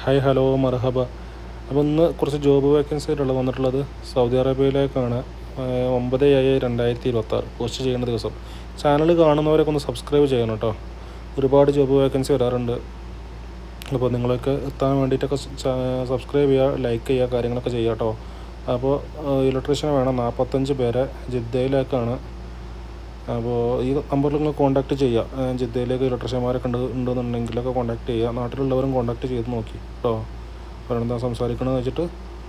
Hi hello മർഹബ. അപ്പോൾ ഇന്ന് കുറച്ച് ജോബ് വേക്കൻസികളുള്ള വന്നിട്ടുള്ളത് സൗദി അറേബ്യയിലേക്കാണ്. 9/7/2026 പോസ്റ്റ് ചെയ്യുന്ന ദിവസം. ചാനൽ കാണുന്നവരൊക്കെ ഒന്ന് സബ്സ്ക്രൈബ് ചെയ്യണം കേട്ടോ. ഒരുപാട് ജോബ് വേക്കൻസി വരാറുണ്ട്. അപ്പോൾ നിങ്ങളൊക്കെ എത്താൻ വേണ്ടിയിട്ടൊക്കെ സബ്സ്ക്രൈബ് ചെയ്യുക, ലൈക്ക് ചെയ്യുക, കാര്യങ്ങളൊക്കെ ചെയ്യുക കേട്ടോ. അപ്പോൾ ഇലക്ട്രീഷ്യൻ വേണം, 45 പേരെ. ജിദ്ദയിലേക്കാണ്. അപ്പോൾ ഈ നമ്പറിൽ നിങ്ങൾ കോൺടാക്റ്റ് ചെയ്യുക. ജിദ്ദയിലേക്ക് ഇലക്ട്രീഷ്യന്മാരൊക്കെ ഉണ്ടെന്നുണ്ടെങ്കിലൊക്കെ കോൺടാക്റ്റ് ചെയ്യുക. നാട്ടിലുള്ളവരും കോൺടാക്റ്റ് ചെയ്ത് നോക്കി കേട്ടോ. അവരെന്താ സംസാരിക്കണമെന്ന് വെച്ചിട്ട്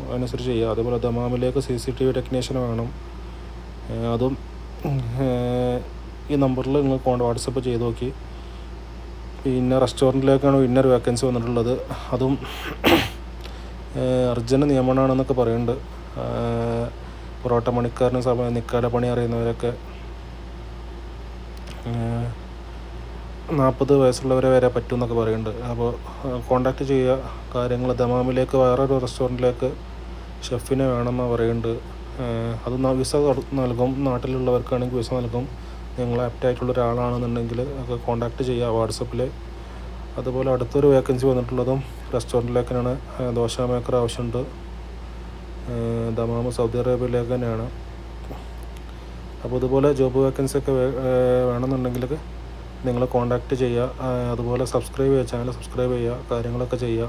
അതിനനുസരിച്ച് ചെയ്യുക. അതേപോലെ ദമാമിലേക്ക് CCTV ടെക്നീഷ്യൻ വേണം. അതും ഈ നമ്പറിൽ നിങ്ങൾ വാട്സപ്പ് ചെയ്ത് നോക്കി. പിന്നെ റെസ്റ്റോറൻറ്റിലേക്കാണ് ഇന്നൊരു വേക്കൻസി വന്നിട്ടുള്ളത്. അതും അർജൻറ്റ് നിയമനമാണെന്നൊക്കെ പറയുന്നുണ്ട്. പൊറോട്ട പണിക്കാരന് നിക്കാല പണി അറിയുന്നവരൊക്കെ 40 വയസ്സുള്ളവരെ വരെ പറ്റും എന്നൊക്കെ പറയുന്നുണ്ട്. അപ്പോൾ കോണ്ടാക്ട് ചെയ്യുക. കാര്യങ്ങൾ ദമാമിലേക്ക് വേറൊരു റെസ്റ്റോറൻറ്റിലേക്ക് ഷെഫിനെ വേണമെന്നാണ് പറയുന്നുണ്ട്. അത് വിസ നൽകും. നാട്ടിലുള്ളവർക്കാണെങ്കിൽ വിസ നൽകും. നിങ്ങൾ ആപ്റ്റായിട്ടുള്ള ഒരാളാണെന്നുണ്ടെങ്കിൽ ഒക്കെ കോണ്ടാക്ട് ചെയ്യുക വാട്സപ്പിൽ. അതുപോലെ അടുത്തൊരു വേക്കൻസി വന്നിട്ടുള്ളതും റെസ്റ്റോറൻറ്റിലേക്കാണ്. ദോശ മേക്കർ ആവശ്യമുണ്ട്. ദമാം സൗദി അറേബ്യയിലേക്ക് തന്നെയാണ്. അപ്പോൾ ഇതുപോലെ ജോബ് വേക്കൻസി ഒക്കെ വേണമെന്നുണ്ടെങ്കിലൊക്കെ നിങ്ങൾ കോൺടാക്റ്റ് ചെയ്യുക. അതുപോലെ ചാനൽ സബ്സ്ക്രൈബ് ചെയ്യുക, കാര്യങ്ങളൊക്കെ ചെയ്യുക.